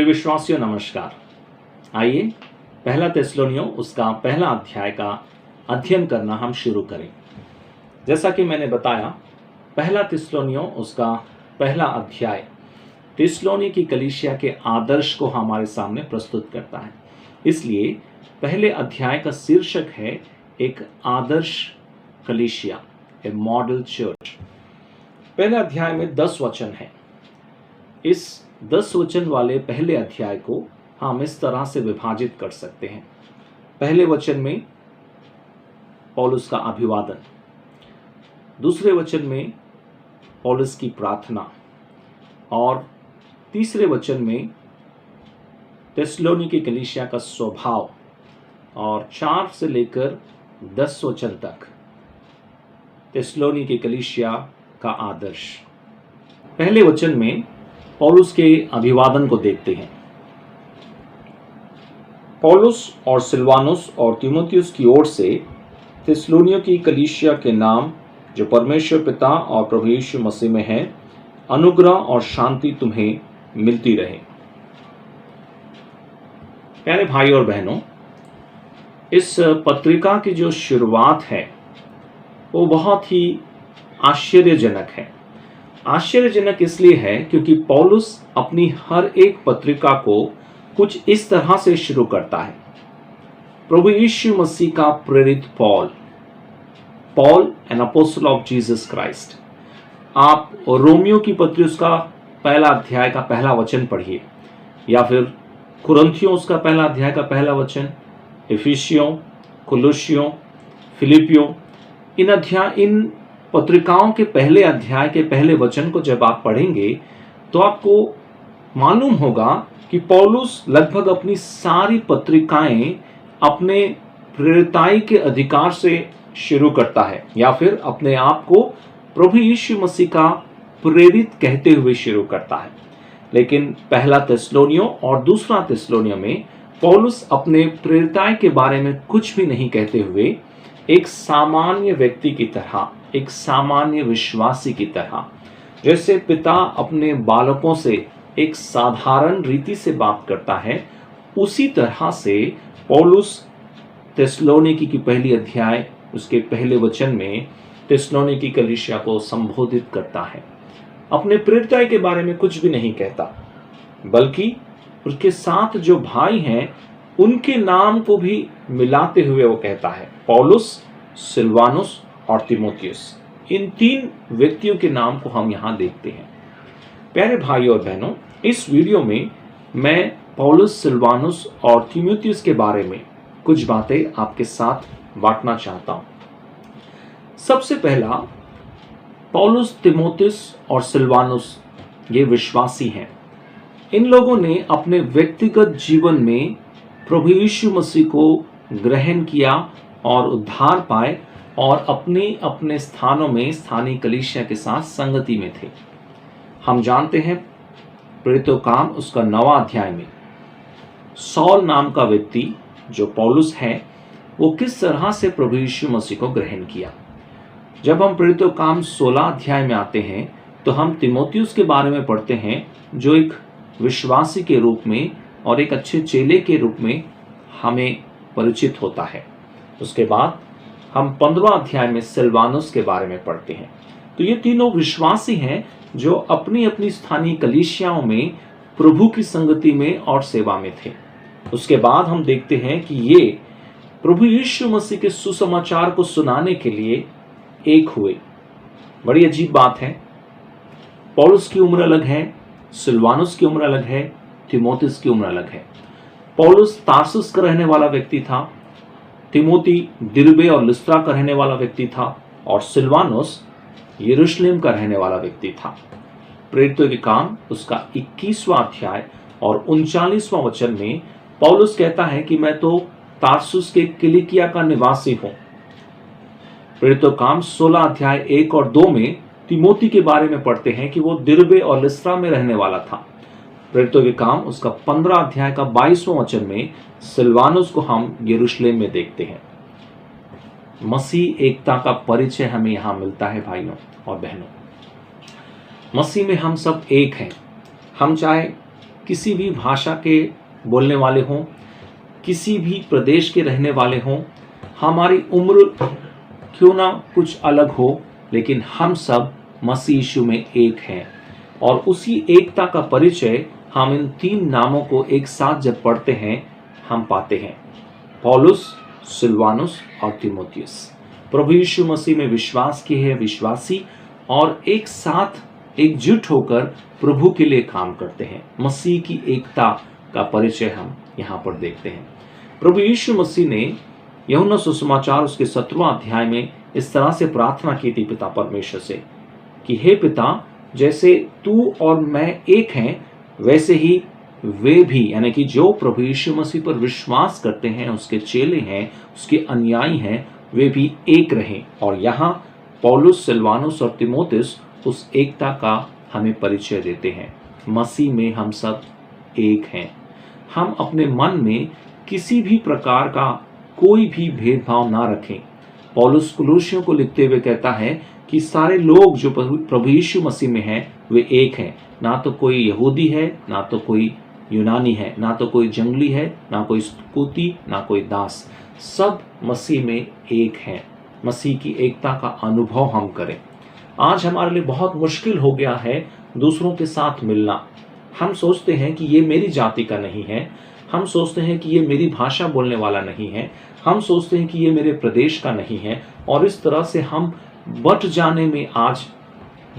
विश्वासियों नमस्कार। आइए पहला थिस्सलुनीयों उसका पहला अध्याय का अध्ययन करना हम शुरू करें। जैसा कि मैंने बताया, पहला थिस्सलुनीयों उसका पहला अध्याय थिस्सलुनी की कलीसिया के आदर्श को हमारे सामने प्रस्तुत करता है। इसलिए पहले अध्याय का शीर्षक है एक आदर्श कलीसिया, ए मॉडल चर्च। पहले अध्याय में 10 वचन हैं। इस 10 वचन वाले पहले अध्याय को हम इस तरह से विभाजित कर सकते हैं। पहले वचन में पौलुस का अभिवादन, दूसरे वचन में पौलुस की प्रार्थना और तीसरे वचन में थिस्सलुनी की कलीसिया का स्वभाव और 4 से लेकर 10 वचन तक थिस्सलुनी की कलीसिया का आदर्श। पहले वचन में पौलुस के अभिवादन को देखते हैं। पौलुस और सिलवानुस और तीमुथियुस की ओर से थिस्सलुनियों की कलीसिया के नाम जो परमेश्वर पिता और प्रभु यीशु मसीह में है, अनुग्रह और शांति तुम्हें मिलती रहे। प्यारे भाई और बहनों, इस पत्रिका की जो शुरुआत है वो बहुत ही आश्चर्यजनक है। आश्चर्यजनक इसलिए है क्योंकि पौलुस अपनी हर एक पत्रिका को कुछ इस तरह से शुरू करता है। प्रभु यीशु मसीह का प्रेरित Paul an apostle of Jesus Christ. आप रोमियो की पत्री उसका पहला अध्याय का पहला वचन पढ़िए, या फिर कुरिन्थियों उसका पहला अध्याय का पहला वचन, इफिसियों, कुलुसियों, फिलिपियों, इन पत्रिकाओं के पहले अध्याय के पहले वचन को जब आप पढ़ेंगे तो आपको मालूम होगा कि पौलुस लगभग अपनी सारी पत्रिकाएं अपने प्रेरिताई के अधिकार से शुरू करता है, या फिर अपने आप को प्रभु यीशु मसीह का प्रेरित कहते हुए शुरू करता है। लेकिन पहला थिस्सलुनियों और दूसरा थिस्सलुनियों में पौलुस अपने प्रेरिताई के बारे में कुछ भी नहीं कहते हुए एक सामान्य व्यक्ति की तरह, एक सामान्य विश्वासी की तरह, जैसे पिता अपने बालकों से एक साधारण रीति से बात करता है, उसी तरह से पौलुस थिस्सलुनीकी की पहली अध्याय उसके पहले वचन में थिस्सलुनी की कलीसिया को संबोधित करता है। अपने प्रेरिताई के बारे में कुछ भी नहीं कहता, बल्कि उसके साथ जो भाई हैं उनके नाम को भी मिलाते हुए वो कहता है, पौलुस, सिलवानुस और तीमुथियुस। इन 3 व्यक्तियों के नाम को हम यहां देखते हैं। प्यारे भाई और बहनों, इस वीडियो में मैं पौलुस, सिलवानुस और तीमुथियुस के बारे में कुछ बातें आपके साथ बांटना चाहता हूं। सबसे पहला, पौलुस, तीमुथियुस और सिलवानुस ये विश्वासी हैं। इन लोगों ने अपने व्यक्तिगत जीवन में प्रभु यीशु मसीह को ग्रहण किया और उद्धार पाए और अपने अपने स्थानों में स्थानीय कलीसिया के साथ संगति में थे। हम जानते हैं प्रेरितों काम उसका 9वां अध्याय में सौल नाम का व्यक्ति जो पौलुस है, वो किस तरह से प्रभु यीशु मसीह को ग्रहण किया। जब हम प्रेरितों काम 16 अध्याय में आते हैं तो हम तीमुथियुस के बारे में पढ़ते हैं, जो एक विश्वासी के रूप में और एक अच्छे चेले के रूप में हमें परिचित होता है। उसके बाद हम 15वां अध्याय में सिलवानुस के बारे में पढ़ते हैं। तो ये तीनों विश्वासी हैं जो अपनी अपनी स्थानीय कलीसियाओं में प्रभु की संगति में और सेवा में थे। उसके बाद हम देखते हैं कि ये प्रभु यीशु मसीह के सुसमाचार को सुनाने के लिए एक हुए। बड़ी अजीब बात है, पौलुस की उम्र अलग है, सिलवानुस की उम्र अलग है, तीमुथियुस की उम्र अलग है। पौलुस तार्सुस का रहने वाला व्यक्ति था, तीमुथी दिरबे और लिस्त्रा का रहने वाला व्यक्ति था, और सिलवानुस यरूशलेम का रहने वाला व्यक्ति था। प्रेरितों के काम उसका 21वां अध्याय और 39वां वचन में पौलुस कहता है कि मैं तो तार्सुस के किलिकिया का निवासी हूं। प्रेरितों काम 16 अध्याय 1 और 2 में तीमुथी के बारे में पढ़ते हैं कि वो दिरबे और लिस्त्रा में रहने वाला था। प्रेरितों के काम उसका 15 अध्याय का 22वां वचन में सिलवानुस को हम यरूशलेम में देखते हैं। मसीह एकता का परिचय हमें यहां मिलता है भाइयों और बहनों। मसीह में हम सब एक हैं। हम चाहे किसी भी भाषा के बोलने वाले हों, किसी भी प्रदेश के रहने वाले हों, हमारी उम्र क्यों ना कुछ अलग हो, लेकिन हम सब मसीह यीशु में एक हैं। और उसी एकता का परिचय हम इन 3 नामों को एक साथ जब पढ़ते हैं हम पाते हैं, पौलुस, सिलवानुस और तीमुथियुस। प्रभु यीशु मसीह में विश्वास किए हैं विश्वासी और एक साथ एकजुट होकर प्रभु के लिए काम करते हैं। मसीह की एकता का परिचय हम यहाँ पर देखते हैं। प्रभु यीशु मसीह ने यूहन्ना सुसमाचार उसके 17वां अध्याय में इस तरह से प्रार्थना की थी पिता परमेश्वर से कि हे पिता, जैसे तू और मैं एक हैं, वैसे ही वे भी, यानी कि जो प्रभु यीशु मसीह पर विश्वास करते हैं, उसके चेले हैं, उसके अनुयायी हैं, वे भी एक रहें। और यहाँ पौलुस, सिलवानुस और तीमुथियुस उस एकता का हमें परिचय देते हैं। मसीह में हम सब एक हैं। हम अपने मन में किसी भी प्रकार का कोई भी भेदभाव ना रखें। पौलुस कुलुसियों को लिखते हुए कहता है कि सारे लोग जो प्रभु यीशु मसीह में हैं वे एक हैं। ना तो कोई यहूदी है, ना तो कोई यूनानी है, ना तो कोई जंगली है, ना कोई स्तुति, ना कोई दास, सब मसीह में एक हैं। मसीह की एकता का अनुभव हम करें। आज हमारे लिए बहुत मुश्किल हो गया है दूसरों के साथ मिलना। हम सोचते हैं कि ये मेरी जाति का नहीं है, हम सोचते हैं कि ये मेरी भाषा बोलने वाला नहीं है, हम सोचते हैं कि ये मेरे प्रदेश का नहीं है, और इस तरह से हम बट जाने में आज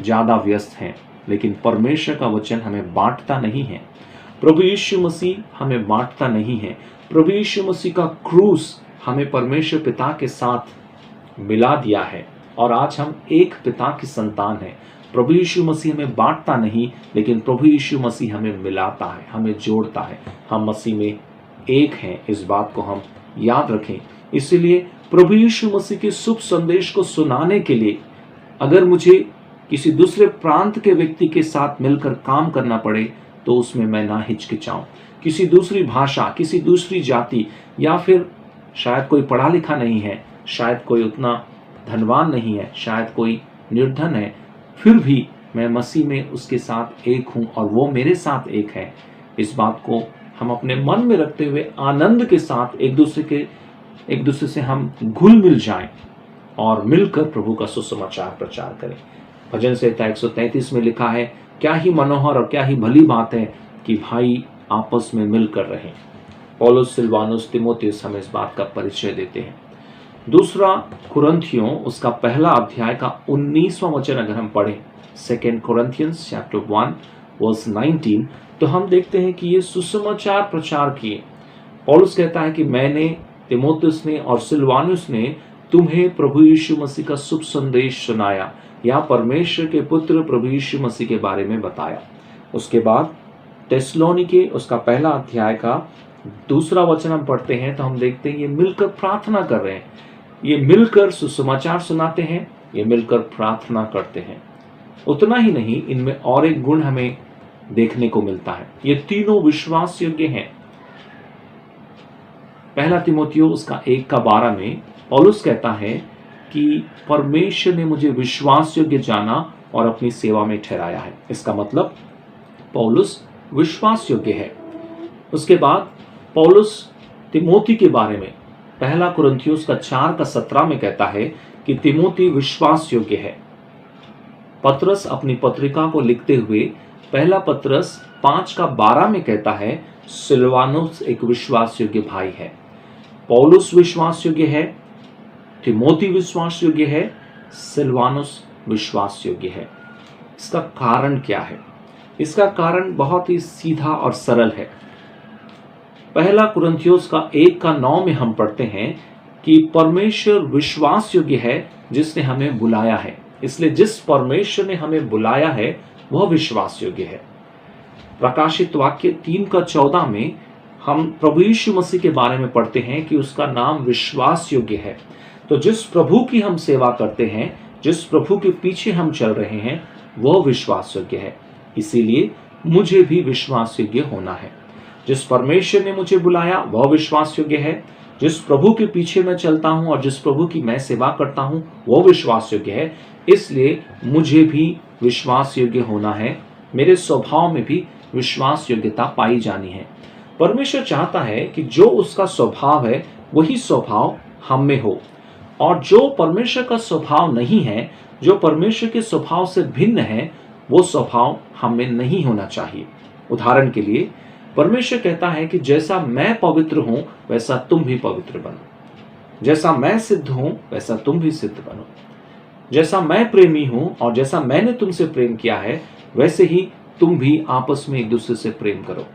ज्यादा व्यस्त हैं। लेकिन परमेश्वर का वचन हमें बांटता नहीं है। प्रभु यीशु मसीह हमें बांटता नहीं है। प्रभु यीशु मसीह का क्रूस हमें परमेश्वर पिता के साथ मिला दिया है और आज हम एक पिता की संतान हैं। प्रभु यीशु मसीह हमें बांटता नहीं, लेकिन प्रभु यीशु मसीह हमें मिलाता है, हमें जोड़ता है। हम मसीह में एक हैं, इस बात को हम याद रखें। इसलिए प्रभु यीशु मसीह के शुभ संदेश को सुनाने के लिए अगर मुझे किसी दूसरे प्रांत के व्यक्ति के साथ मिलकर काम करना पड़े तो उसमें मैं ना हिचकिचाऊं। किसी दूसरी भाषा, किसी दूसरी जाति, या फिर शायद कोई पढ़ा लिखा नहीं है, शायद कोई उतना धनवान नहीं है, शायद कोई निर्धन है, फिर भी मैं मसीह में उसके साथ एक हूं और वो मेरे साथ एक है। इस बात को हम अपने मन में रखते हुए आनंद के साथ एक दूसरे से हम घुल मिल जाएं और मिलकर प्रभु का सुसमाचार प्रचार करें। भजन संहिता 133 में लिखा है, क्या ही मनोहर और क्या ही भली बात है कि भाई आपस में मिलकर रहें। पौलुस, सिलवानुस, तीमुथियुस हमें इस बात का परिचय देते हैं। दूसरा कुरिन्थियों उसका पहला अध्याय का 19वां वचन अगर हम पढ़ें, 2 Corinthians chapter 1 verse 19, तो हम देखते हैं कि ये सुसमाचार प्रचार किए। पौलुस कहता है कि मैंने, तीमुथियुस ने और सिलवानुस ने तुम्हें प्रभु यीशु मसीह का शुभ संदेश सुनाया या परमेश्वर के पुत्र प्रभु यीशु मसीह के बारे में बताया। उसके बाद थिस्सलुनीके उसका पहला अध्याय का 2 वचन हम पढ़ते हैं तो हम देखते हैं ये मिलकर प्रार्थना कर रहे हैं, ये मिलकर सुसमाचार सुनाते हैं, ये मिलकर प्रार्थना करते हैं। उतना ही नहीं, इनमें और एक गुण हमें देखने को मिलता है, ये तीनों विश्वास योग्य हैं। पहला तीमुथियुस उसका 1:12 में पौलुस कहता है कि परमेश्वर ने मुझे विश्वास योग्य जाना और अपनी सेवा में ठहराया है। इसका मतलब पौलुस विश्वास योग्य है। उसके बाद पौलुस तीमुथि के बारे में पहला कुरिन्थियों का 4:17 में कहता है कि तीमुथि विश्वास योग्य है। पतरस अपनी पत्रिका को लिखते हुए पहला पतरस 5:12 में कहता है सिलवानुस एक विश्वास योग्य भाई है। पौलुस विश्वास योग्य है, तीमुथि विश्वास योग्य है, सिलवानुस विश्वास योग्य है। इसका कारण क्या है? इसका कारण बहुत ही सीधा और सरल है। पहला कुरिन्थियों का 1:9 में हम पढ़ते हैं कि परमेश्वर विश्वास योग्य है जिसने हमें बुलाया है। इसलिए जिस परमेश्वर ने हमें बुलाया है वह विश्वास योग्य है। प्रकाशित वाक्य 3:14 में हम प्रभु यीशु मसीह के बारे में पढ़ते हैं कि उसका नाम विश्वास योग्य है। तो जिस प्रभु की हम सेवा करते हैं, जिस प्रभु के पीछे हम चल रहे हैं, वह विश्वास योग्य है। इसीलिए मुझे भी विश्वास योग्य होना है। जिस परमेश्वर ने मुझे बुलाया वह विश्वास योग्य है। जिस प्रभु के पीछे मैं चलता हूं और जिस प्रभु की मैं सेवा करता हूं वह विश्वास योग्य है। इसलिए मुझे भी विश्वास योग्य होना है। मेरे स्वभाव में भी विश्वास योग्यता पाई जानी है। परमेश्वर चाहता है कि जो उसका स्वभाव है वही स्वभाव हम में हो, और जो परमेश्वर का स्वभाव नहीं है, जो परमेश्वर के स्वभाव से भिन्न है, वो स्वभाव हम में नहीं होना चाहिए। उदाहरण के लिए परमेश्वर कहता है कि जैसा मैं पवित्र हूं वैसा तुम भी पवित्र बनो, जैसा मैं सिद्ध हूं वैसा तुम भी सिद्ध बनो, जैसा मैं प्रेमी हूं और जैसा मैंने तुमसे प्रेम किया है वैसे ही तुम भी आपस में एक दूसरे से प्रेम करो,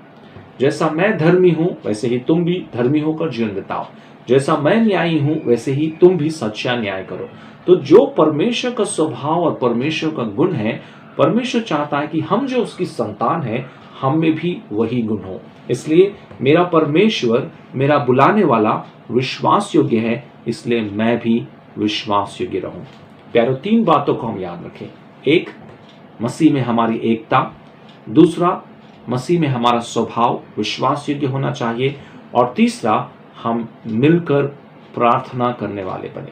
जैसा मैं धर्मी हूं वैसे ही तुम भी धर्मी होकर जीवन बिताओ, जैसा मैं न्यायी हूं वैसे ही तुम भी सच्चा न्याय करो। तो जो परमेश्वर का स्वभाव और परमेश्वर का गुण है, परमेश्वर चाहता है कि हम जो उसकी संतान है हम में भी वही गुण हो। इसलिए मेरा परमेश्वर, मेरा बुलाने वाला विश्वास योग्य है, इसलिए मैं भी विश्वास योग्य रहूं। प्यारो, 3 बातों को हम याद रखें। एक, मसीह में हमारी एकता। दूसरा, मसीह में हमारा स्वभाव विश्वास योग्य होना चाहिए। और तीसरा, हम मिलकर प्रार्थना करने वाले बने।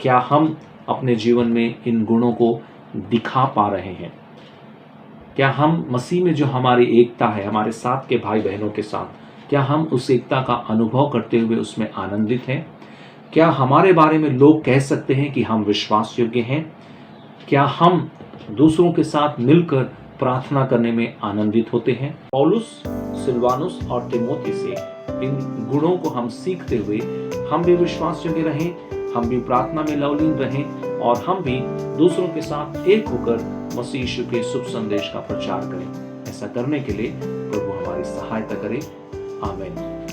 क्या हम अपने जीवन में इन गुणों को दिखा पा रहे हैं? क्या हम मसीह में जो हमारी एकता है हमारे साथ के भाई बहनों के साथ, क्या हम उस एकता का अनुभव करते हुए उसमें आनंदित हैं? क्या हमारे बारे में लोग कह सकते हैं कि हम विश्वास योग्य हैं? क्या हम दूसरों के साथ मिलकर प्रार्थना करने में आनंदित होते हैं? पौलुस, सिलवानुस और तिमोथी से इन गुणों को हम सीखते हुए हम भी विश्वास योग्य रहें, हम भी प्रार्थना में लवलीन रहें और हम भी दूसरों के साथ एक होकर मसीह यीशु के शुभ संदेश का प्रचार करें। ऐसा करने के लिए प्रभु हमारी सहायता करे। आमीन।